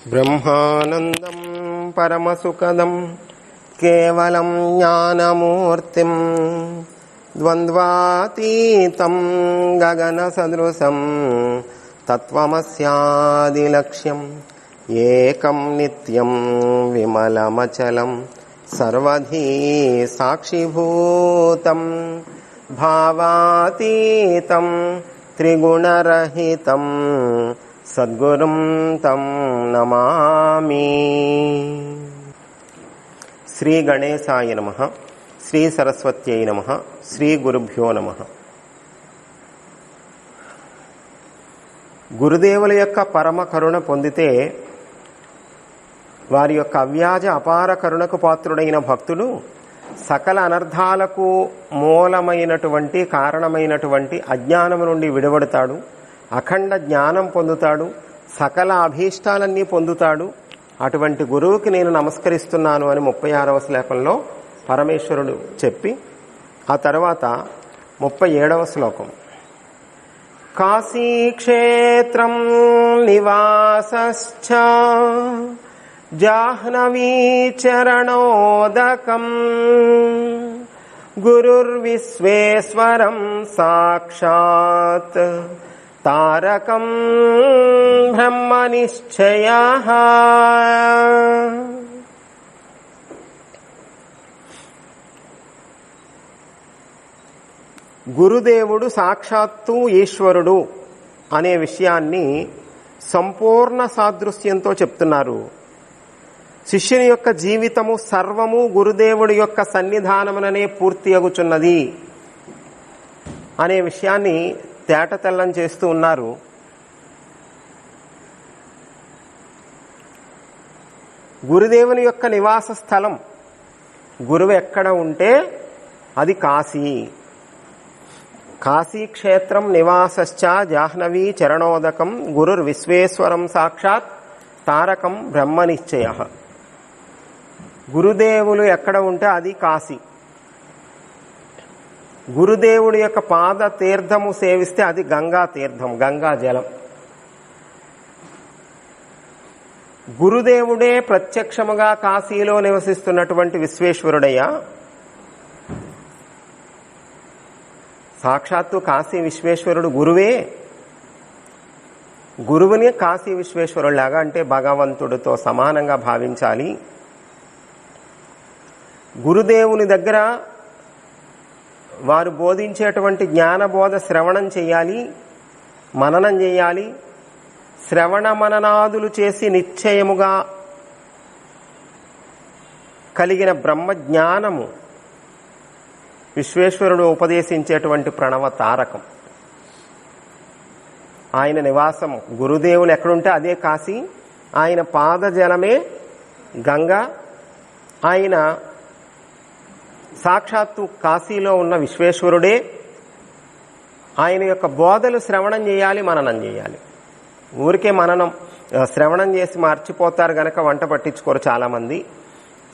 బ్రహ్మానందం పరమసుఖదం కేవలం జ్ఞానమూర్తిం ద్వంద్వాతీతం గగన సదృశం తత్వమస్యాదిలక్ష్యం ఏకం నిత్యం విమలమచలం సర్వధీ సాక్షిభూతం భావాతీతం త్రిగుణరహితం సద్గురుం తం నమామి. శ్రీ గణేశాయ నమః. శ్రీ సరస్వత్యై నమః. శ్రీ గురుభ్యో నమః. గురుదేవుల యొక్క పరమ కరుణ పొందితే వారి యొక్క అవ్యాజ అపార కరుణకు పాత్రుడైన భక్తుడు సకల అనర్థాలకు మూలమైనటువంటి కారణమైనటువంటి అజ్ఞానము నుండి విడబడతాడు, అఖండ జ్ఞానం పొందుతాడు, సకల అభీష్టాలన్నీ పొందుతాడు. అటువంటి గురువుకి నేను నమస్కరిస్తున్నాను అని 36వ శ్లోకంలో పరమేశ్వరుడు చెప్పి, ఆ తర్వాత 37వ శ్లోకం, కాశీక్షేత్రం నివాసశ్చ జాహ్నవీ చరణోదకం గురుర్విశ్వేశ్వరం సాక్షాత్ తారకం బ్రహ్మ నిశ్చయః. గురుదేవుడు సాక్షాత్తు ఈశ్వరుడు అనే విషయాన్ని సంపూర్ణ సాదృశ్యంతో చెప్తున్నారు. శిష్యుని యొక్క జీవితము సర్వము గురుదేవుడి యొక్క సన్నిధానముననే పూర్తి అగుచున్నది అనే విషయాన్ని తేటతెల్లం చేస్తూ ఉన్నారు. గురుదేవుని యొక్క నివాస స్థలం, గురువు ఎక్కడ ఉంటే అది కాశీ. కాశీక్షేత్రం నివాసశ్చ జాహ్నవీ చరణోదకం గురుర్విశ్వేశ్వరం సాక్షాత్ తారకం బ్రహ్మ నిశ్చయః. గురుదేవులు ఎక్కడ ఉంటే అది కాశీ. గురుదేవుడి యొక్క పాద తీర్థము సేవిస్తే అది గంగా తీర్థం, గంగా జలం. గురుదేవుడే ప్రత్యక్షముగా కాశీలో నివసిస్తున్నటువంటి విశ్వేశ్వరుడయ్యా. సాక్షాత్తు కాశీ విశ్వేశ్వరుడు గురువే. గురువుని కాశీ విశ్వేశ్వరులాగా అంటే భగవంతుడితో సమానంగా భావించాలి. గురుదేవుని దగ్గర వారు బోధించేటువంటి జ్ఞానబోధ శ్రవణం చేయాలి, మననం చేయాలి. శ్రవణ మననాదులు చేసి నిశ్చయముగా కలిగిన బ్రహ్మజ్ఞానము విశ్వేశ్వరుడు ఉపదేశించేటువంటి ప్రణవ తారకం. ఆయన నివాసం గురుదేవులు ఎక్కడుంటే అదే కాశీ. ఆయన పాదజలమే గంగా. ఆయన సాక్షాత్తు కాశీలో ఉన్న విశ్వేశ్వరుడే. ఆయన యొక్క బోధలు శ్రవణం చేయాలి, మననం చేయాలి. ఊరికే మననం శ్రవణం చేసి మర్చిపోతారు గనక వంట పట్టించుకోరు చాలామంది.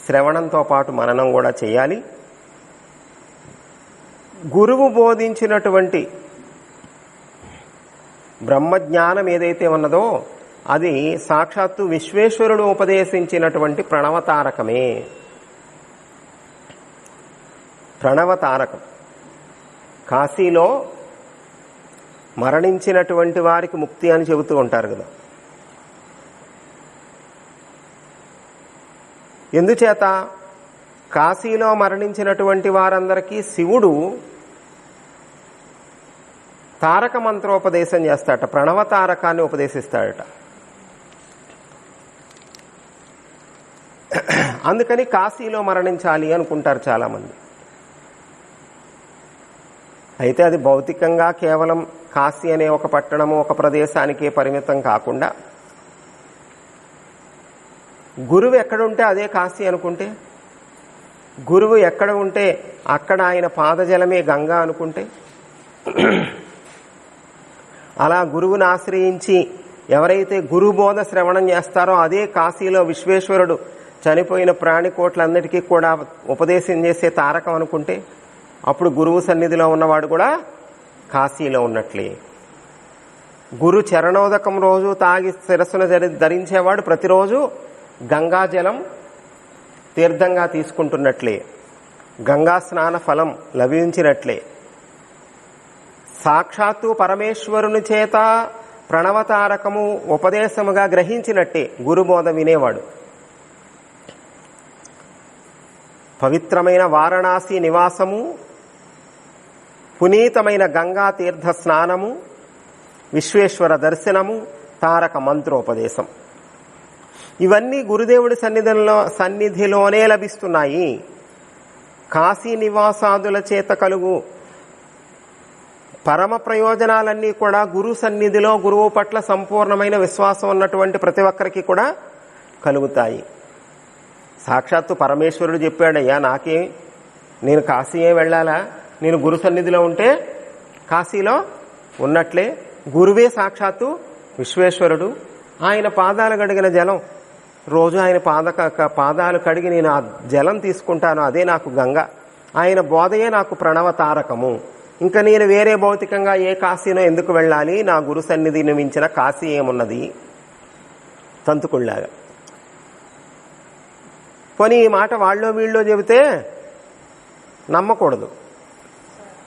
శ్రవణంతో పాటు మననం కూడా చేయాలి. గురువు బోధించినటువంటి బ్రహ్మజ్ఞానం ఏదైతే ఉన్నదో అది సాక్షాత్తు విశ్వేశ్వరుడు ఉపదేశించినటువంటి ప్రణవతారకమే. ప్రణవతారకం. కాశీలో మరణించినటువంటి వారికి ముక్తి అని చెబుతూ ఉంటారు కదా. ఎందుచేత? కాశీలో మరణించినటువంటి వారందరికీ శివుడు తారక మంత్రోపదేశం చేస్తాడట, ప్రణవతారకాన్ని ఉపదేశిస్తాడట. అందుకని కాశీలో మరణించాలి అనుకుంటారు చాలామంది. అయితే అది భౌతికంగా కేవలం కాశీ అనే ఒక పట్టణము, ఒక ప్రదేశానికే పరిమితం కాకుండా గురువు ఎక్కడుంటే అదే కాశీ అనుకుంటే, గురువు ఎక్కడ ఉంటే అక్కడ ఆయన పాదజలమే గంగా అనుకుంటే, అలా గురువుని ఆశ్రయించి ఎవరైతే గురుబోధ శ్రవణం చేస్తారో అదే కాశీలో విశ్వేశ్వరుడు చనిపోయిన ప్రాణికోట్లన్నిటికీ కూడా ఉపదేశం చేసే తారకం అనుకుంటే అప్పుడు గురువు సన్నిధిలో ఉన్నవాడు కూడా కాశీలో ఉన్నట్లే. గురు చరణోదకం రోజు తాగి శిరస్సును ధరించేవాడు ప్రతిరోజు గంగాజలం తీర్థంగా తీసుకుంటున్నట్లే, గంగా స్నాన ఫలం లభించినట్లే, సాక్షాత్తు పరమేశ్వరుని చేత ప్రణవతారకము ఉపదేశముగా గ్రహించినట్టే గురుబోధ వినేవాడు. పవిత్రమైన వారణాసి నివాసము, పునీతమైన గంగా తీర్థ స్నానము, విశ్వేశ్వర దర్శనము, తారక మంత్రోపదేశం ఇవన్నీ గురుదేవుడి సన్నిధిలోనే లభిస్తున్నాయి. కాశీ నివాసాదుల చేత కలుగు పరమ ప్రయోజనాలన్నీ కూడా గురు సన్నిధిలో గురువు పట్ల సంపూర్ణమైన విశ్వాసం ఉన్నటువంటి ప్రతి ఒక్కరికి కూడా కలుగుతాయి. సాక్షాత్తు పరమేశ్వరుడు చెప్పాడయ్యా, నేను కాశీయే వెళ్ళాలా, నేను గురు సన్నిధిలో ఉంటే కాశీలో ఉన్నట్లే. గురువే సాక్షాత్తు విశ్వేశ్వరుడు. ఆయన పాదాలు కడిగిన జలం రోజు ఆయన పాదాలు కడిగి నేను ఆ జలం తీసుకుంటాను, అదే నాకు గంగ. ఆయన బోధయే నాకు ప్రణవతారకము. ఇంకా నేను వేరే భౌతికంగా ఏ కాశీనో ఎందుకు వెళ్ళాలి, నా గురు సన్నిధిని మించిన కాశీ ఏమున్నది తంతుకుళ్ళాగా. పోనీ ఈ మాట వాళ్ళో వీళ్ళో చెబితే నమ్మకూడదు.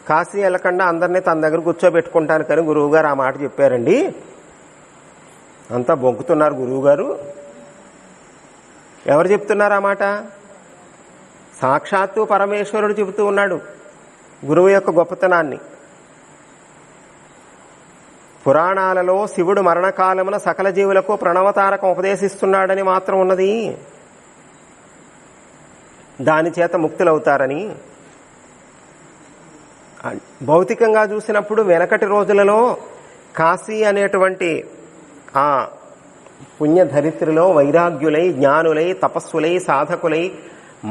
కాశీ వెళ్ళకుండా అందరినీ తన దగ్గర కూర్చోబెట్టుకుంటాను కానీ గురువు గారు ఆ మాట చెప్పారండి, అంతా బొంకుతున్నారు గురువు గారు. ఎవరు చెప్తున్నారు ఆ మాట? సాక్షాత్తు పరమేశ్వరుడు చెబుతూ ఉన్నాడు గురువు యొక్క గొప్పతనాన్ని. పురాణాలలో శివుడు మరణకాలమున సకల జీవులకు ప్రణవతారకం ఉపదేశిస్తున్నాడని మాత్రం ఉన్నది, దాని చేత ముక్తులవుతారని. భౌతికంగా చూసినప్పుడు వెనకటి రోజులలో కాశీ అనేటువంటి ఆ పుణ్యధరిత్రిలో వైరాగ్యులై, జ్ఞానులై, తపస్సులై, సాధకులై,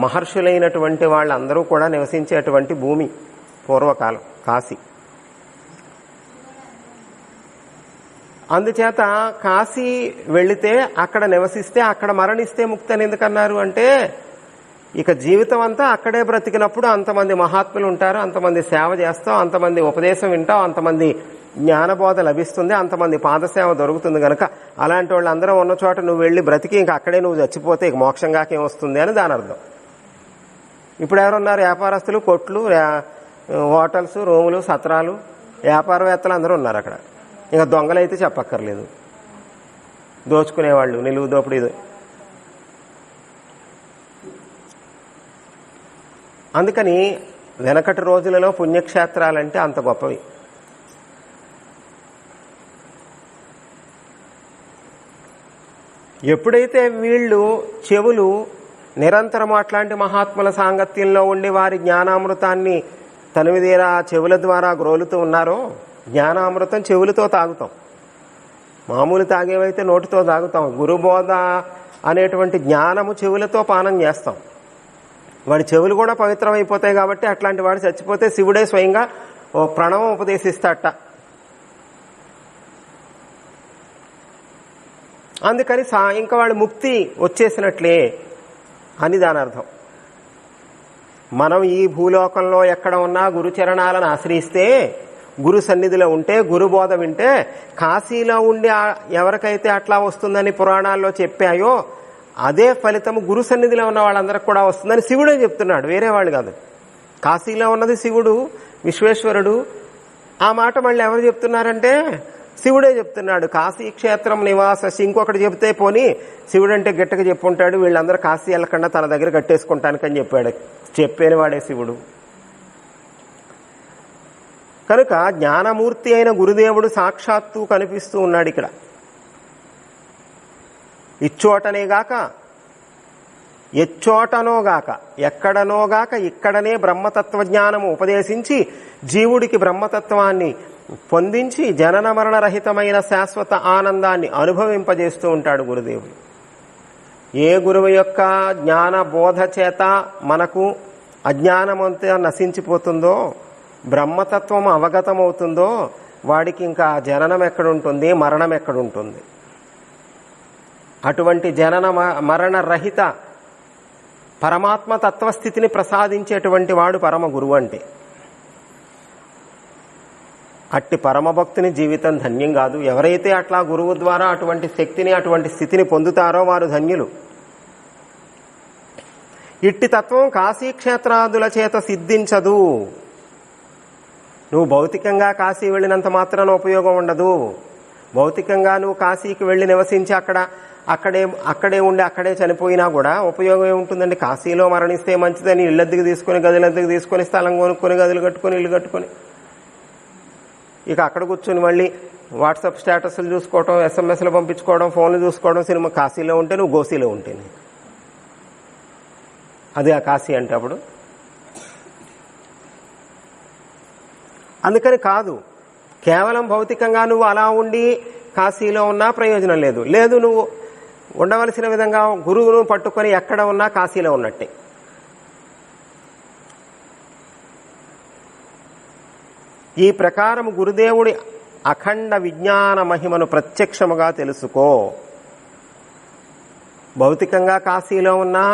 మహర్షులైనటువంటి వాళ్ళందరూ కూడా నివసించేటువంటి భూమి పూర్వకాలం కాశీ. అందుచేత కాశీ వెళితే అక్కడ నివసిస్తే అక్కడ మరణిస్తే ముక్తి అని ఎందుకన్నారు అంటే, ఇక జీవితం అంతా అక్కడే బ్రతికినప్పుడు అంతమంది మహాత్ములు ఉంటారు, అంతమంది సేవ చేస్తావు, అంతమంది ఉపదేశం వింటావు, అంతమంది జ్ఞానబోధ లభిస్తుంది, అంతమంది పాదసేవ దొరుకుతుంది కనుక అలాంటి వాళ్ళందరూ ఉన్న చోట నువ్వు వెళ్ళి బ్రతికి ఇంకా అక్కడే నువ్వు చచ్చిపోతే ఇక మోక్షంగాకేం వస్తుంది అని దాని అర్థం. ఇప్పుడు ఎవరున్నారు? వ్యాపారస్తులు, కొట్లు, హోటల్స్, రూములు, సత్రాలు, వ్యాపారవేత్తలు అందరూ ఉన్నారు అక్కడ. ఇంకా దొంగలైతే చెప్పక్కర్లేదు, దోచుకునేవాళ్ళు, నిలువు దోపిడీ. అందుకని వెనకటి రోజులలో పుణ్యక్షేత్రాలంటే అంత గొప్పవి. ఎప్పుడైతే వీళ్ళు చెవులు నిరంతరం అట్లాంటి మహాత్ముల సాంగత్యంలో ఉండి వారి జ్ఞానామృతాన్ని తనివిదీరా చెవుల ద్వారా గ్రోలుతూ ఉన్నారో, జ్ఞానామృతం చెవులతో తాగుతాం, మామూలు తాగేవైతే నోటితో తాగుతాం. గురుబోధ అనేటువంటి జ్ఞానము చెవులతో పానం చేస్తాం. వాడి చెవులు కూడా పవిత్రమైపోతాయి కాబట్టి అట్లాంటి వాడు చచ్చిపోతే శివుడే స్వయంగా ఓ ప్రణవం ఉపదేశిస్తాట. అందుకని ఇంకా వాడు ముక్తి వచ్చేసినట్లే అని దాని అర్థం. మనం ఈ భూలోకంలో ఎక్కడ ఉన్నా గురుచరణాలను ఆశ్రయిస్తే, గురు సన్నిధిలో ఉంటే, గురుబోధ వింటే, కాశీలో ఉండి ఎవరికైతే అట్లా వస్తుందని పురాణాల్లో చెప్పాయో అదే ఫలితము గురు సన్నిధిలో ఉన్న వాళ్ళందరికి కూడా వస్తుందని శివుడే చెప్తున్నాడు, వేరే వాళ్ళు కాదు. కాశీలో ఉన్నది శివుడు, విశ్వేశ్వరుడు. ఆ మాట మళ్ళీ ఎవరు చెప్తున్నారంటే శివుడే చెప్తున్నాడు. కాశీ క్షేత్రం నివాస. ఇంకొకటి చెప్తే పోనీ శివుడు అంటే గట్టిగా చెప్పుంటాడు, వీళ్ళందరూ కాశీ వెళ్ళకుండా తన దగ్గర కట్టేసుకుంటానికని చెప్పాడు. చెప్పేని వాడే శివుడు. కనుక జ్ఞానమూర్తి అయిన గురుదేవుడు సాక్షాత్తు కనిపిస్తూ ఉన్నాడు ఇక్కడ. ఇచ్చోటనేగాక ఎచ్చోటనోగాక ఎక్కడనోగాక ఇక్కడనే బ్రహ్మతత్వజ్ఞానము ఉపదేశించి జీవుడికి బ్రహ్మతత్వాన్ని పొందించి జనన మరణ రహితమైన శాశ్వత ఆనందాన్ని అనుభవింపజేస్తూ ఉంటాడు గురుదేవుడు. ఏ గురువు యొక్క జ్ఞాన బోధ చేత మనకు అజ్ఞానమంతా నశించిపోతుందో, బ్రహ్మతత్వం అవగతమవుతుందో, వాడికి ఇంకా జననం ఎక్కడుంటుంది, మరణం ఎక్కడుంటుంది. అటువంటి జనన మరణ రహిత పరమాత్మ తత్వస్థితిని ప్రసాదించేటువంటి వాడు పరమ గురువు అంటే. అట్టి పరమభక్తుని జీవితం ధన్యం కాదు. ఎవరైతే అట్లా గురువు ద్వారా అటువంటి శక్తిని అటువంటి స్థితిని పొందుతారో వారు ధన్యులు. ఇట్టి తత్వం కాశీక్షేత్రాదుల చేత సిద్ధించదు. నువ్వు భౌతికంగా కాశీ వెళ్ళినంత మాత్రాన ఉపయోగం ఉండదు. భౌతికంగా నువ్వు కాశీకి వెళ్ళి నివసించి అక్కడే ఉండి అక్కడే చనిపోయినా కూడా ఉపయోగం ఏముంటుందండి? కాశీలో మరణిస్తే మంచిదని ఇళ్ళద్దెకి తీసుకుని గదులద్దెకి తీసుకొని స్థలం కొనుక్కొని గదులు కట్టుకొని ఇల్లు కట్టుకొని ఇక అక్కడ కూర్చొని మళ్ళీ వాట్సాప్ స్టేటస్లు చూసుకోవడం, ఎస్ఎంఎస్లు పంపించుకోవడం, ఫోన్లు చూసుకోవడం. సినిమా కాశీలో ఉంటే నువ్వు గోసీలో ఉంటే అదే ఆ కాశీ అంటే అప్పుడు. అందుకని కాదు, కేవలం భౌతికంగా నువ్వు అలా ఉండి కాశీలో ఉన్నా ప్రయోజనం లేదు. లేదు, నువ్వు ఉండవలసిన విధంగా గురువును పట్టుకొని ఎక్కడ ఉన్నా కాశీలో ఉన్నట్టే. ఈ ప్రకారం గురుదేవుడి అఖండ విజ్ఞాన మహిమను ప్రత్యక్షముగా తెలుసుకో. భౌతికంగా కాశీలో ఉన్నా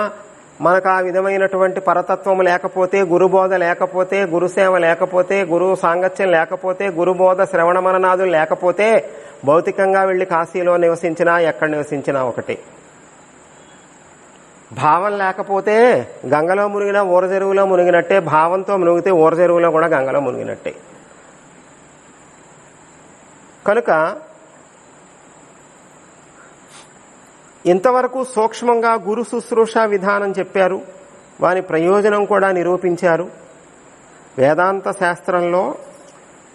మనకు ఆ విధమైనటువంటి పరతత్వం లేకపోతే, గురుబోధ లేకపోతే, గురుసేవ లేకపోతే, గురువు సాంగత్యం లేకపోతే, గురుబోధ శ్రవణ మననాదులు లేకపోతే భౌతికంగా వెళ్లి కాశీలో నివసించినా ఎక్కడ నివసించినా ఒకటి. భావం లేకపోతే గంగలో మునిగినా ఊర చెరువులో మునిగినట్టే, భావంతో మునిగితే ఊర చెరువులో కూడా గంగలో మునిగినట్టే. కనుక ఇంతవరకు సూక్ష్మంగా గురు శుశ్రూష విధానం చెప్పారు, వాని ప్రయోజనం కూడా నిరూపించారు. వేదాంత శాస్త్రంలో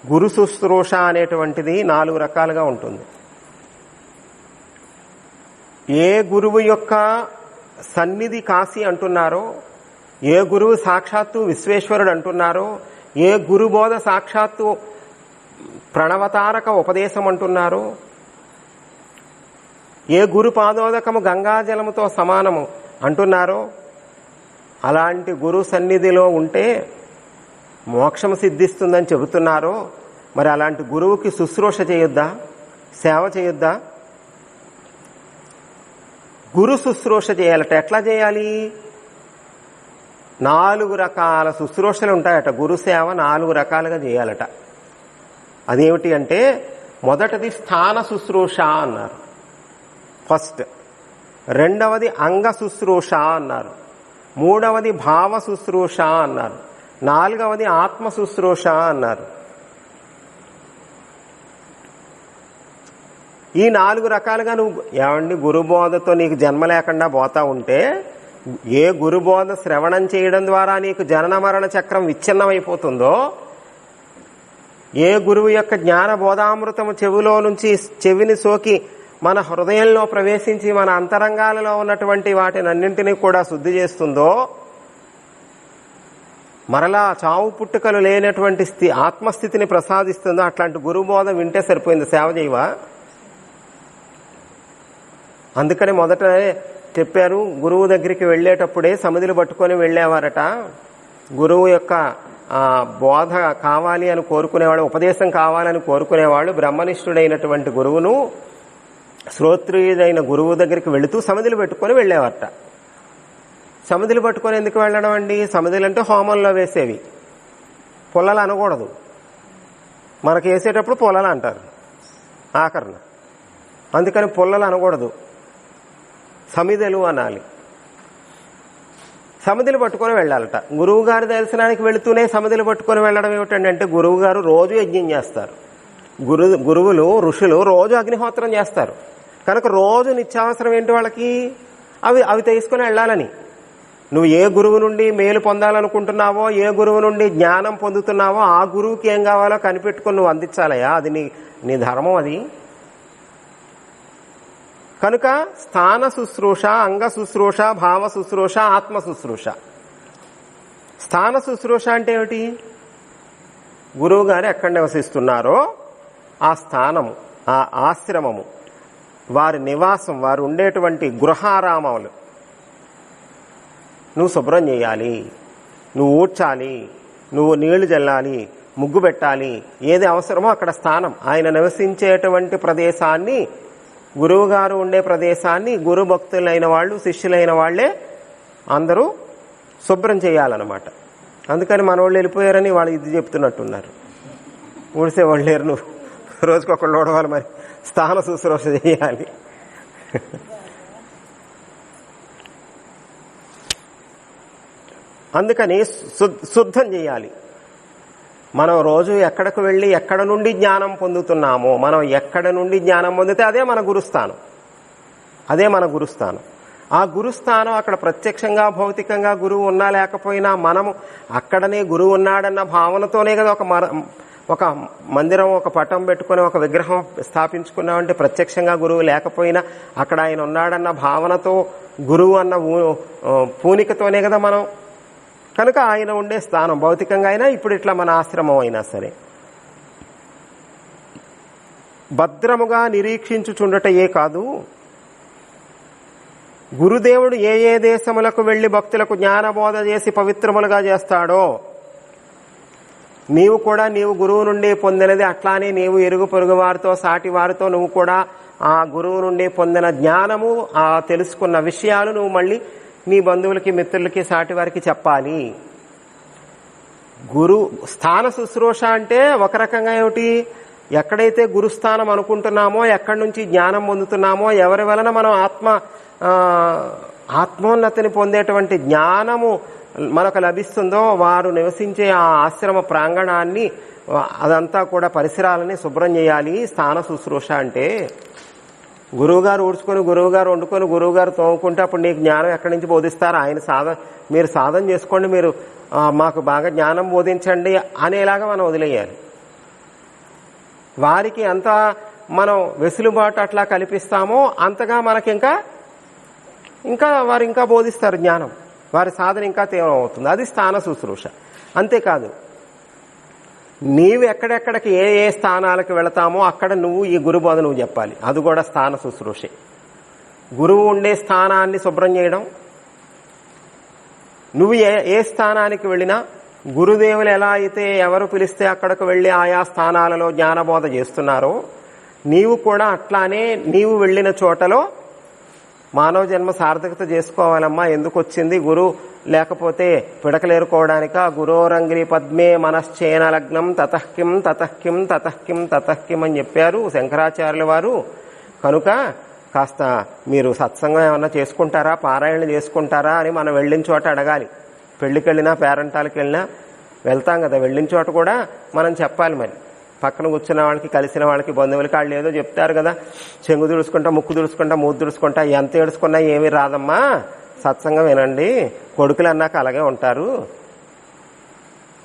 గురు శుశ్రూష అనేటువంటిది 4 రకాలుగా ఉంటుంది. ఏ గురువు యొక్క సన్నిధి కాశీ అంటున్నారో, ఏ గురువు సాక్షాత్తు విశ్వేశ్వరుడు అంటున్నారో, ఏ గురుబోధ సాక్షాత్తు ప్రణవతారక ఉపదేశం అంటున్నారో, ఏ గురు పాదోదకము గంగాజలముతో సమానము అంటున్నారో, అలాంటి గురు సన్నిధిలో ఉంటే మోక్షం సిద్ధిస్తుందని చెబుతున్నారో, మరి అలాంటి గురువుకి శుశ్రూష చేయొద్దా? సేవ చేయొద్దా? గురు శుశ్రూష చేయాలట. ఎట్లా చేయాలి? 4 రకాల శుశ్రూషలు ఉంటాయట. గురు సేవ 4 రకాలుగా చేయాలట. అదేమిటి అంటే, మొదటిది స్థాన శుశ్రూష అన్నారు, ఫస్ట్. రెండవది అంగ శుశ్రూష అన్నారు. మూడవది భావ శుశ్రూష అన్నారు. నాలుగవది ఆత్మ శుశ్రూష అన్నారు. ఈ 4 రకాలుగా నువ్వు ఏమండి గురుబోధతో నీకు జన్మ లేకుండా పోతా ఉంటే, ఏ గురుబోధ శ్రవణం చేయడం ద్వారా నీకు జనన మరణ చక్రం విచ్ఛిన్నమైపోతుందో, ఏ గురువు యొక్క జ్ఞాన బోధామృతము చెవిలో నుంచి చెవిని సోకి మన హృదయంలో ప్రవేశించి మన అంతరంగాలలో ఉన్నటువంటి వాటినన్నింటినీ కూడా శుద్ధి చేస్తుందో, మరలా చావు పుట్టుకలు లేనటువంటి ఆత్మస్థితిని ప్రసాదిస్తుందో, అట్లాంటి గురుబోధ వింటే సరిపోయింది, సేవ చేయవా? అందుకని మొదట చెప్పారు, గురువు దగ్గరికి వెళ్లేటప్పుడే సమిధులు పట్టుకొని వెళ్లేవారట. గురువు యొక్క బోధ కావాలి అని కోరుకునేవాడు, ఉపదేశం కావాలని కోరుకునేవాడు బ్రహ్మనిష్ఠుడైనటువంటి గురువును, శ్రోత్రియుడైన గురువు దగ్గరికి వెళుతూ సమిధులు పెట్టుకొని వెళ్లేవారట. సమిధులు పట్టుకొని ఎందుకు వెళ్ళడం అండి? సమిధులు అంటే హోమంలో వేసేవి, పొల్లలు అనకూడదు. మనకు వేసేటప్పుడు పొల్లలు అంటారు ఆఖరణ, అందుకని పొల్లలు అనకూడదు, సమిధులు అనాలి. సమిధులు పట్టుకొని వెళ్ళాలట. గురువు గారి దర్శనానికి వెళుతూనే సమిధులు పట్టుకొని వెళ్ళడం ఏమిటండి అంటే, గురువు గారు రోజు యజ్ఞం చేస్తారు. గురువులు ఋషులు రోజు అగ్నిహోత్రం చేస్తారు. కనుక రోజు నిత్యావసరం ఏంటి వాళ్ళకి? అవి తీసుకుని వెళ్ళాలని. నువ్వు ఏ గురువు నుండి మేలు పొందాలనుకుంటున్నావో, ఏ గురువు నుండి జ్ఞానం పొందుతున్నావో, ఆ గురువుకి ఏం కావాలో కనిపెట్టుకుని నువ్వు అందించాలయా. అది నీ ధర్మం అది. కనుక స్థాన శుశ్రూష, అంగ శుశ్రూష, భావ శుశ్రూష, ఆత్మ శుశ్రూష. స్థాన శుశ్రూష అంటే ఏమిటి? గురువు గారు ఎక్కడ నివసిస్తున్నారో ఆ స్థానము, ఆ ఆశ్రమము, వారి నివాసం, వారు ఉండేటువంటి గృహారామములు నువ్వు శుభ్రం చేయాలి, నువ్వు ఊడ్చాలి, నువ్వు నీళ్లు చల్లాలి, ముగ్గు పెట్టాలి. ఏది అవసరమో అక్కడ స్థానం, ఆయన నివసించేటువంటి ప్రదేశాన్ని, గురువు గారు ఉండే ప్రదేశాన్ని గురు భక్తులైన వాళ్ళు, శిష్యులైన వాళ్లే అందరూ శుభ్రం చేయాలన్నమాట. అందుకని మన వాళ్ళు వెళ్ళిపోయారని వాళ్ళు ఇది చెప్తున్నట్టున్నారు. ఊడిసేవాళ్ళు లేరు. నువ్వు రోజుకొకళ్ళు ఊడవాలి, మరి స్థాన శుశ్రూష చేయాలి. అందుకని శుద్ధం చేయాలి. మనం రోజు ఎక్కడికి వెళ్ళి ఎక్కడ నుండి జ్ఞానం పొందుతున్నామో, మనం ఎక్కడ నుండి జ్ఞానం పొందితే అదే మన గురుస్థానం. అదే మన గురుస్థానం. ఆ గురుస్థానం అక్కడ ప్రత్యక్షంగా భౌతికంగా గురువు ఉన్నా లేకపోయినా మనము అక్కడనే గురువు ఉన్నాడన్న భావనతోనే కదా ఒక మందిరం, ఒక పటం పెట్టుకుని ఒక విగ్రహం స్థాపించుకున్నామంటే ప్రత్యక్షంగా గురువు లేకపోయినా అక్కడ ఆయన ఉన్నాడన్న భావనతో, గురువు అన్న పూనికతోనే కదా మనం. కనుక ఆయన ఉండే స్థానం భౌతికంగా అయినా, ఇప్పుడు ఇట్లా మన ఆశ్రమం అయినా సరే, భద్రముగా నిరీక్షించుచుండటయే కాదు, గురుదేవుడు ఏ ఏ దేశములకు వెళ్లి భక్తులకు జ్ఞానబోధ చేసి పవిత్రములుగా చేస్తాడో, నీవు కూడా నీవు గురువు నుండి పొందినది అట్లానే నీవు ఇరుగు పొరుగు వారితో, సాటి వారితో నువ్వు కూడా ఆ గురువు నుండి పొందిన జ్ఞానము, ఆ తెలుసుకున్న విషయాలు నువ్వు మళ్ళీ నీ బంధువులకి, మిత్రులకి, సాటి వారికి చెప్పాలి. గురు స్థాన శుశ్రూష అంటే ఒక రకంగా ఏమిటి, ఎక్కడైతే గురుస్థానం అనుకుంటున్నామో, ఎక్కడి నుంచి జ్ఞానం పొందుతున్నామో, ఎవరి వలన మనం ఆత్మోన్నతిని పొందేటువంటి జ్ఞానము మనకు లభిస్తుందో వారు నివసించే ఆ ఆశ్రమ ప్రాంగణాన్ని, అదంతా కూడా పరిసరాలని శుభ్రం చేయాలి. స్థాన శుశ్రూష అంటే గురువుగారు ఊడ్చుకొని, గురువుగారు వండుకొని, గురువుగారు తోముకుంటే అప్పుడు నీకు జ్ఞానం ఎక్కడి నుంచి బోధిస్తారు? ఆయన మీరు సాధన చేసుకోండి, మీరు మాకు బాగా జ్ఞానం బోధించండి అనేలాగా మనం వదిలేయాలి. వారికి ఎంత మనం వెసులుబాటు అట్లా కల్పిస్తామో అంతగా మనకి ఇంకా వారు ఇంకా బోధిస్తారు జ్ఞానం, వారి సాధన ఇంకా తీవ్రం అవుతుంది. అది స్థాన శుశ్రూష. అంతేకాదు, నీవు ఎక్కడెక్కడికి ఏ ఏ స్థానాలకు వెళతామో అక్కడ నువ్వు ఈ గురుబోధ నువ్వు చెప్పాలి. అది కూడా స్థాన శుశ్రూషే. గురువు ఉండే స్థానాన్ని శుభ్రం చేయడం, నువ్వు ఏ స్థానానికి వెళ్ళినా గురుదేవులు ఎలా అయితే ఎవరు పిలిస్తే అక్కడికి వెళ్ళి ఆయా స్థానాలలో జ్ఞానబోధ చేస్తున్నారో, నీవు కూడా అట్లానే నీవు వెళ్ళిన చోటలో మానవ జన్మ సార్థకత చేసుకోవాలమ్మా. ఎందుకు వచ్చింది? గురువు లేకపోతే పిడకలేరుకోవడానిక? గురోరంగ్రి పద్మే మనశ్చేన లగ్నం తతఃకిం తతఃకిం తతఃకిం తతఃకిం అని చెప్పారు శంకరాచార్యుల వారు. కనుక కాస్త మీరు సత్సంగం ఏమన్నా చేసుకుంటారా, పారాయణ చేసుకుంటారా అని మనం వెళ్ళిన చోట అడగాలి. పెళ్లికి వెళ్ళినా, పేరంటాలకు వెళ్ళినా వెళ్తాం కదా, వెళ్ళిన చోట కూడా మనం చెప్పాలి. మరి పక్కన కూర్చున్న వాళ్ళకి, కలిసిన వాళ్ళకి, బంధువులకి వాళ్ళు ఏదో చెప్తారు కదా, చెంగు దుడుచుకుంటా, ముక్కు దుడుచుకుంటా, మూతి దుడుచుకుంటా, ఎంత ఏడుచుకున్నా ఏమీ రాదమ్మా, సత్సంగం వినండి. కొడుకులు అన్నాక అలాగే ఉంటారు,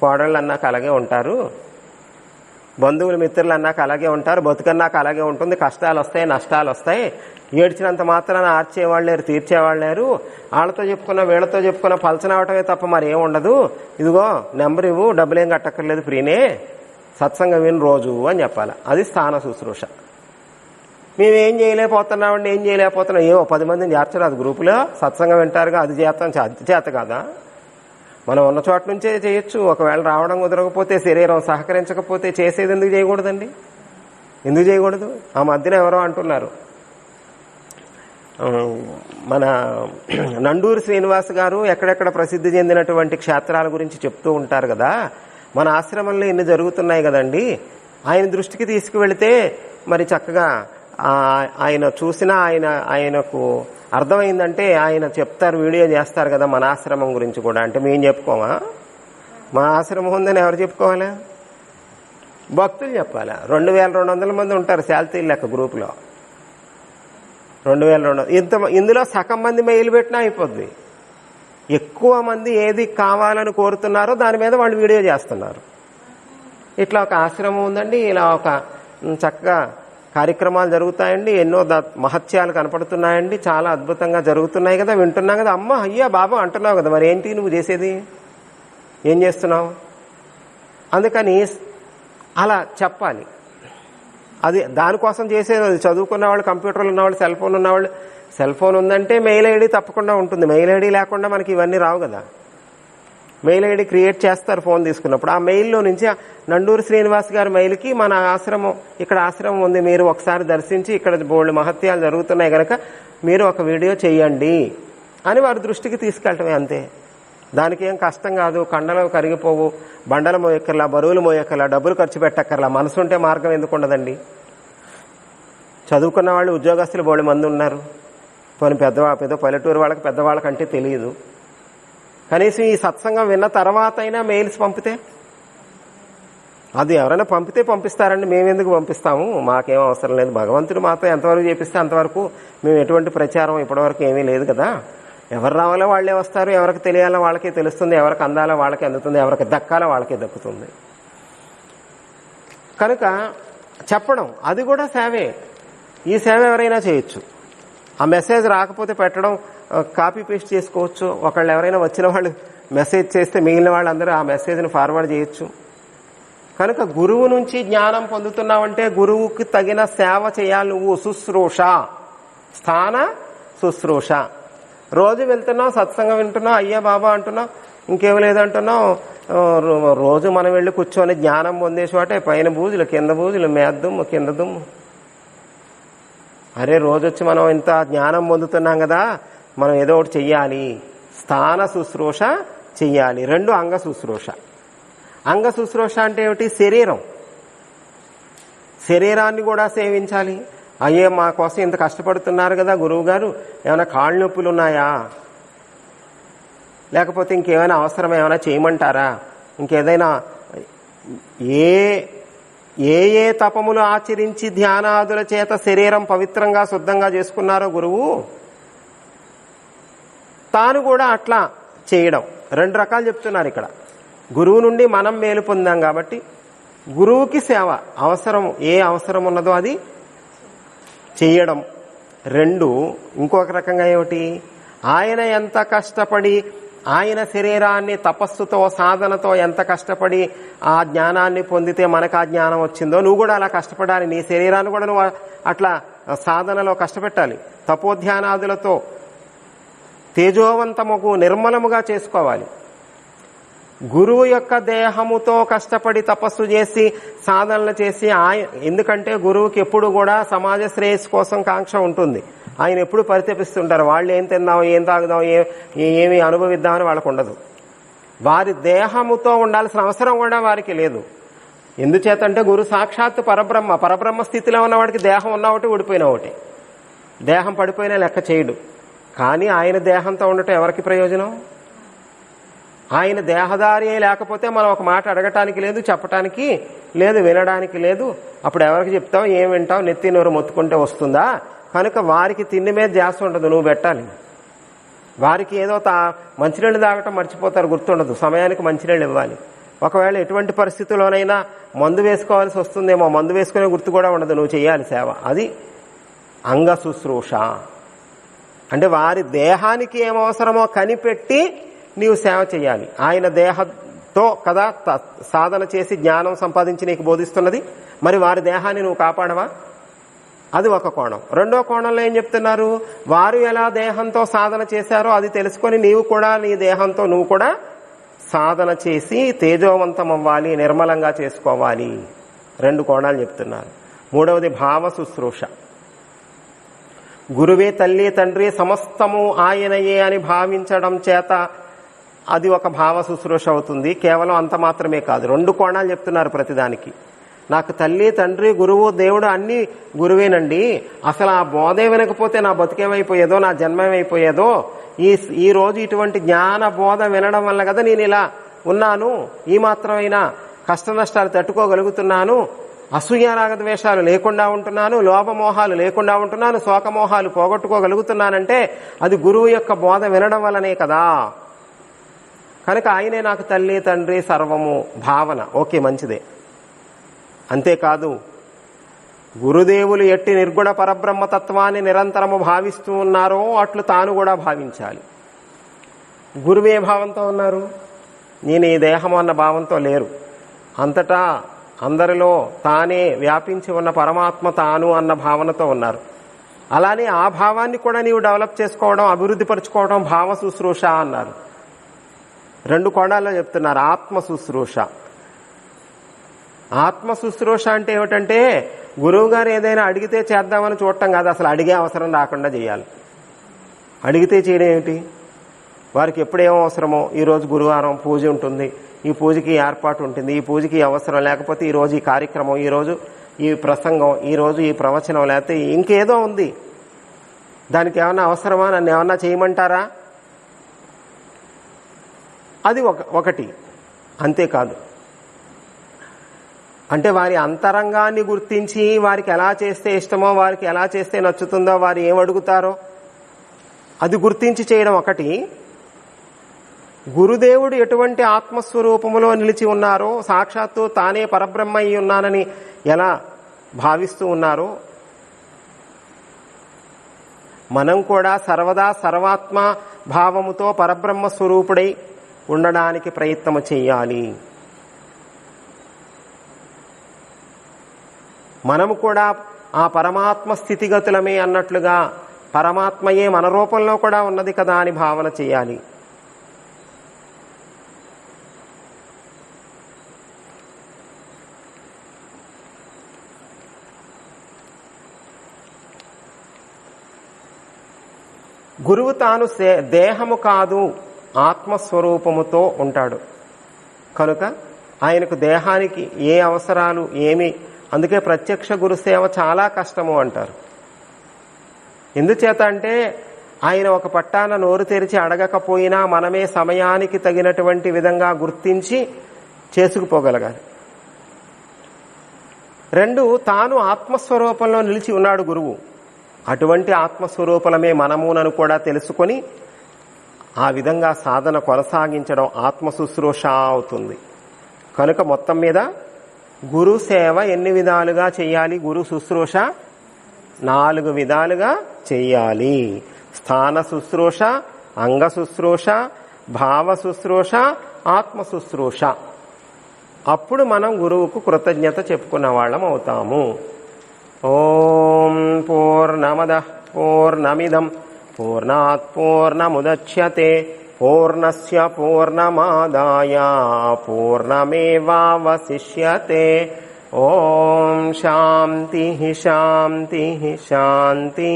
కోడళ్ళు అన్నాక అలాగే ఉంటారు, బంధువులు మిత్రులు అన్నాక అలాగే ఉంటారు, బతుకన్నాక అలాగే ఉంటుంది. కష్టాలు వస్తాయి, నష్టాలు వస్తాయి. ఏడ్చినంత మాత్రాన ఆర్చేవాళ్ళు లేరు, తీర్చేవాళ్ళు లేరు. వాళ్ళతో చెప్పుకున్న, వీళ్ళతో చెప్పుకున్న పలచనవటమే తప్ప మరి ఏం ఉండదు. ఇదిగో నెంబర్ ఇవ్వు, డబ్బులేం కట్టక్కర్లేదు, ఫ్రీనే, సత్సంగం విని రోజు అని చెప్పాలి. అది స్థాన శుశ్రూష. మేమేం చేయలేకపోతున్నామండి, ఏం చేయలేకపోతున్నాం, ఏమో 10 మందిని చేర్చరాదు గ్రూపులో, సత్సంగం వింటారుగా, అది చేత కాదా? మనం ఉన్న చోట నుంచే చేయొచ్చు. ఒకవేళ రావడం కుదరకపోతే, శరీరం సహకరించకపోతే చేసేది ఎందుకు చేయకూడదండి? ఎందుకు చేయకూడదు? ఆ మధ్యన ఎవరో అంటున్నారు, మన నండూరి శ్రీనివాస్ గారు ఎక్కడెక్కడ ప్రసిద్ధి చెందినటువంటి క్షేత్రాల గురించి చెప్తూ ఉంటారు కదా, మన ఆశ్రమంలో ఇన్ని జరుగుతున్నాయి కదండి, ఆయన దృష్టికి తీసుకువెళితే మరి చక్కగా ఆయన చూసినా ఆయనకు అర్థమైందంటే ఆయన చెప్తారు, వీడియో చేస్తారు కదా మన ఆశ్రమం గురించి కూడా. అంటే మేము చెప్పుకోమా? మా ఆశ్రమం ఉందని ఎవరు చెప్పుకోవాలా? భక్తులు చెప్పాలా. 2200 మంది ఉంటారు శాల్తీ లెక్క గ్రూపులో. 2200. ఇందులో సగం మంది మెయిల్ పెట్టినా అయిపోద్ది. ఎక్కువ మంది ఏది కావాలని కోరుతున్నారో దాని మీద వాళ్ళు వీడియో చేస్తున్నారు. ఇట్లా ఒక ఆశ్రమం ఉందండి, ఇలా ఒక చక్కగా కార్యక్రమాలు జరుగుతాయండి, ఎన్నో మహత్యాలు కనపడుతున్నాయండి, చాలా అద్భుతంగా జరుగుతున్నాయి కదా, వింటున్నాం కదా, అమ్మ అయ్యా బాబా అంటున్నావు కదా, మరి ఏంటి నువ్వు చేసేది, ఏం చేస్తున్నావు? అందుకని అలా చెప్పాలి. అది దానికోసం చేసేది. అది చదువుకున్న వాళ్ళు, కంప్యూటర్లు ఉన్నవాళ్ళు, సెల్ ఫోన్ ఉన్నవాళ్ళు, సెల్ ఫోన్ ఉందంటే మెయిల్ ఐడి తప్పకుండా ఉంటుంది. మెయిల్ ఐడి లేకుండా మనకి ఇవన్నీ రావు కదా. మెయిల్ ఐడి క్రియేట్ చేస్తారు ఫోన్ తీసుకున్నప్పుడు. ఆ మెయిల్లో నుంచి నండూరి శ్రీనివాస్ గారి మెయిల్కి మన ఆశ్రమం, ఇక్కడ ఆశ్రమం ఉంది, మీరు ఒకసారి దర్శించి ఇక్కడ బోల్డ్ మహత్యాలు జరుగుతున్నాయి కనుక మీరు ఒక వీడియో చేయండి అని వారి దృష్టికి తీసుకెళ్ళటమే, అంతే. దానికి ఏం కష్టం కాదు, కండలు కరిగిపోవు, బండలు మోయక్కర్లా, బరువులు మోయక్కర్లా, డబ్బులు ఖర్చు పెట్టక్కర్లా. మనసు ఉంటే మార్గం ఎందుకు ఉండదండి? చదువుకున్న వాళ్ళు ఉద్యోగస్తులు బోళ్ళు మంది ఉన్నారు. పోనీ పెద్ద పల్లెటూరు వాళ్ళకి పెద్దవాళ్ళకంటే తెలియదు. కనీసం ఈ సత్సంగం విన్న తర్వాత అయినా మెయిల్స్ పంపితే, అది ఎవరైనా పంపితే పంపిస్తారండి, మేమెందుకు పంపిస్తాము, మాకేం అవసరం లేదు. భగవంతుడు మాతో ఎంతవరకు చేపిస్తే అంతవరకు మేము ఎటువంటి ప్రచారం ఇప్పటివరకు ఏమీ లేదు కదా. ఎవరు రావాలో వాళ్ళే వస్తారు, ఎవరికి తెలియాలో వాళ్ళకే తెలుస్తుంది, ఎవరికి అందాలో వాళ్ళకే అందుతుంది, ఎవరికి దక్కాలో వాళ్ళకే దక్కుతుంది. కనుక చెప్పడం అది కూడా సేవే. ఈ సేవ ఎవరైనా చేయొచ్చు. ఆ మెసేజ్ రాకపోతే పెట్టడం, కాపీ పేస్ట్ చేసుకోవచ్చు. ఒకళ్ళు ఎవరైనా వచ్చిన వాళ్ళు మెసేజ్ చేస్తే మిగిలిన వాళ్ళందరూ ఆ మెసేజ్ని ఫార్వర్డ్ చేయొచ్చు. కనుక గురువు నుంచి జ్ఞానం పొందుతున్నావంటే గురువుకి తగిన సేవ చేయాలి నువ్వు. శుశ్రూష, స్థాన శుశ్రూష. రోజు వెళ్తున్నావు, సత్సంగం వింటున్నావు, అయ్యా బాబా అంటున్నావు, ఇంకేం లేదంటున్నావు. రోజు మనం వెళ్ళి కూర్చొని జ్ఞానం పొందే చోటే పైన బూజులు, కింద బూజులు, మేద్దుమ్ము, కింద దుమ్ము. అరే రోజు వచ్చి మనం ఇంత జ్ఞానం పొందుతున్నాం కదా, మనం ఏదో ఒకటి చెయ్యాలి. స్థాన శుశ్రూష చెయ్యాలి. 2 అంగ శుశ్రూష. అంగ శుశ్రూష అంటే ఏమిటి? శరీరం. శరీరాన్ని కూడా సేవించాలి. అయ్యే మా కోసం ఇంత కష్టపడుతున్నారు కదా గురువు గారు, ఏమైనా కాళ్ళు నొప్పులు ఉన్నాయా, లేకపోతే ఇంకేమైనా అవసరం ఏమైనా చేయమంటారా, ఇంకేదైనా ఏ తపములు ఆచరించి ధ్యానాదుల చేత శరీరం పవిత్రంగా శుద్ధంగా చేసుకున్నారో గురువు, తాను కూడా అట్లా చేయడం. 2 రకాలు చెప్తున్నారు ఇక్కడ. గురువు నుండి మనం మేలు పొందాం కాబట్టి గురువుకి సేవ అవసరం, ఏ అవసరం ఉన్నదో అది చెయ్యడం. 2 ఇంకొక రకంగా ఏమిటి? ఆయన ఎంత కష్టపడి ఆయన శరీరాన్ని తపస్సుతో సాధనతో ఎంత కష్టపడి ఆ జ్ఞానాన్ని పొందితే మనకు ఆ జ్ఞానం వచ్చిందో నువ్వు కూడా అలా కష్టపడాలి. నీ శరీరాన్ని కూడా నువ్వు అట్లా సాధనలో కష్టపెట్టాలి. తపోధ్యానాదులతో తేజోవంతముకు నిర్మలముగా చేసుకోవాలి. గురువు యొక్క దేహముతో కష్టపడి తపస్సు చేసి సాధనలు చేసి ఎందుకంటే గురువుకి ఎప్పుడు కూడా సమాజ శ్రేయస్సు కోసం కాంక్ష ఉంటుంది. ఆయన ఎప్పుడు పరితపిస్తుంటారు. వాళ్ళు ఏం తిందాం, ఏం తాగుదాం, ఏమి అనుభవిద్దామని వాళ్ళకు ఉండదు. వారి దేహముతో ఉండాల్సిన అవసరం కూడా వారికి లేదు. ఎందుచేతంటే గురు సాక్షాత్తు పరబ్రహ్మ. పరబ్రహ్మ స్థితిలో ఉన్నవాడికి దేహం ఉన్న ఒకటి, ఊడిపోయిన ఒకటి. దేహం పడిపోయినా లెక్క చేయడు. కానీ ఆయన దేహంతో ఉండటం ఎవరికి ప్రయోజనం? ఆయన దేహదారి లేకపోతే మనం ఒక మాట అడగటానికి లేదు, చెప్పటానికి లేదు, వినడానికి లేదు. అప్పుడు ఎవరికి చెప్తావు, ఏం వింటావు? నెత్తి నోరు మొత్తుకుంటే వస్తుందా? కనుక వారికి తిండి మీద ధ్యాస ఉండదు, నువ్వు పెట్టాలి. వారికి ఏదో మంచినీళ్ళు తాగటం మర్చిపోతారు, గుర్తుండదు. సమయానికి మంచినీళ్ళు ఇవ్వాలి. ఒకవేళ ఎటువంటి పరిస్థితుల్లోనైనా మందు వేసుకోవాల్సి వస్తుందేమో, మందు వేసుకునే గుర్తు కూడా ఉండదు, నువ్వు చేయాలి సేవ. అది అంగ శుశ్రూష. అంటే వారి దేహానికి ఏమవసరమో కనిపెట్టి నీవు సేవ చేయాలి. ఆయన దేహంతో కదా సాధన చేసి జ్ఞానం సంపాదించి నీకు బోధిస్తున్నది. మరి వారి దేహాన్ని నువ్వు కాపాడవా? అది ఒక కోణం. 2వ కోణంలో ఏం చెప్తున్నారు? వారు ఎలా దేహంతో సాధన చేశారో అది తెలుసుకొని నీవు కూడా నీ దేహంతో నువ్వు కూడా సాధన చేసి తేజోవంతం అవ్వాలి, నిర్మలంగా చేసుకోవాలి. 2 కోణాలు చెప్తున్నారు. 3వది భావ శుశ్రూష. గురువే తల్లి తండ్రి సమస్తము ఆయనయే అని భావించడం చేత అది ఒక భావ శుశ్రూష అవుతుంది. కేవలం అంత మాత్రమే కాదు, 2 కోణాలు చెప్తున్నారు ప్రతిదానికి. నాకు తల్లి తండ్రి గురువు దేవుడు అన్ని గురువేనండి, అసలు ఆ బోధే వినకపోతే నా బతుకేమైపోయేదో, నా జన్మేమైపోయేదో, ఈ రోజు ఇటువంటి జ్ఞాన బోధ వినడం వల్ల కదా నేను ఇలా ఉన్నాను, ఈ మాత్రమైనా కష్ట నష్టాలు తట్టుకోగలుగుతున్నాను, అసూయారాగద్వేషాలు లేకుండా ఉంటున్నాను, లోభమోహాలు లేకుండా ఉంటున్నాను, శోకమోహాలు పోగొట్టుకోగలుగుతున్నానంటే అది గురువు యొక్క బోధ వినడం వల్లనే కదా. కనుక ఆయనే నాకు తల్లి తండ్రి సర్వము భావన. ఓకే, మంచిదే. అంతేకాదు గురుదేవులు ఎట్టి నిర్గుణ పరబ్రహ్మతత్వాన్ని నిరంతరము భావిస్తూ ఉన్నారో అట్లు తాను కూడా భావించాలి. గురువే భావంతో ఉన్నారు, నేను ఈ దేహం అన్న భావంతో లేరు. అంతటా అందరిలో తానే వ్యాపించి ఉన్న పరమాత్మ తాను అన్న భావనతో ఉన్నారు. అలానే ఆ భావాన్ని కూడా నీవు డెవలప్ చేసుకోవడం, అభివృద్ధి పరుచుకోవడం భావ శుశ్రూష అన్నారు. 2 కోణాల్లో చెప్తున్నారు. ఆత్మ శుశ్రూష. ఆత్మ శుశ్రూష అంటే ఏమిటంటే గురువు గారు ఏదైనా అడిగితే చేద్దామని చూడటం కాదు, అసలు అడిగే అవసరం రాకుండా చేయాలి. అడిగితే చేయడం ఏమిటి? వారికి ఎప్పుడేమో అవసరమో, ఈరోజు గురువారం పూజ ఉంటుంది, ఈ పూజకి ఏర్పాటు ఉంటుంది, ఈ పూజకి అవసరం, లేకపోతే ఈరోజు ఈ కార్యక్రమం, ఈరోజు ఈ ప్రసంగం, ఈరోజు ఈ ప్రవచనం, లేకపోతే ఇంకేదో ఉంది, దానికి ఏమన్నా అవసరమా, నన్ను ఏమన్నా చేయమంటారా, అది ఒకటి. అంతేకాదు, అంటే వారి అంతరంగాన్ని గుర్తించి వారికి ఎలా చేస్తే ఇష్టమో, వారికి ఎలా చేస్తే నచ్చుతుందో, వారు ఏమడుగుతారో అది గుర్తించి చేయడం ఒకటి. గురుదేవుడు ఎటువంటి ఆత్మస్వరూపములో నిలిచి ఉన్నారో, సాక్షాత్తు తానే పరబ్రహ్మ అయి ఉన్నానని ఎలా భావిస్తూ ఉన్నారో, మనం కూడా సర్వదా సర్వాత్మ భావముతో పరబ్రహ్మ స్వరూపుడై ఉండడానికి ప్రయత్నము చేయాలి. మనము కూడా ఆ పరమాత్మ స్థితిగతులమే అన్నట్లుగా పరమాత్మయే మన రూపంలో కూడా ఉన్నది కదా అని భావన చేయాలి. గురువు తాను దేహము కాదు, ఆత్మస్వరూపముతో ఉంటాడు కనుక ఆయనకు దేహానికి ఏ అవసరాలు ఏమి, అందుకే ప్రత్యక్ష గురుసేవ చాలా కష్టము అంటారు. ఎందుచేత అంటే ఆయన ఒక పట్టాన నోరు తెరిచి అడగకపోయినా మనమే సమయానికి తగినటువంటి విధంగా గుర్తించి చేసుకుపోగలగాలి. రెండు, తాను ఆత్మస్వరూపంలో నిలిచి ఉన్నాడు గురువు. అటువంటి ఆత్మస్వరూపలమే మనమునను కూడా తెలుసుకొని ఆ విధంగా సాధన కొనసాగించడం ఆత్మ శుశ్రూష అవుతుంది. కనుక మొత్తం మీద గురు సేవ ఎన్ని విధాలుగా చేయాలి? గురు శుశ్రూష 4 విధాలుగా చెయ్యాలి. స్థాన శుశ్రూష, అంగ శుశ్రూష, భావ శుశ్రూష, ఆత్మ శుశ్రూష. అప్పుడు మనం గురువుకు కృతజ్ఞత చెప్పుకున్న వాళ్ళం అవుతాము. ఓం పూర్ణమదః పూర్ణమిదం పూర్ణాత్ పూర్ణముదచ్యతే పూర్ణస్య పూర్ణమాదాయ పూర్ణమేవావశిష్యతే. ఓం శాంతి శాంతి శాంతి.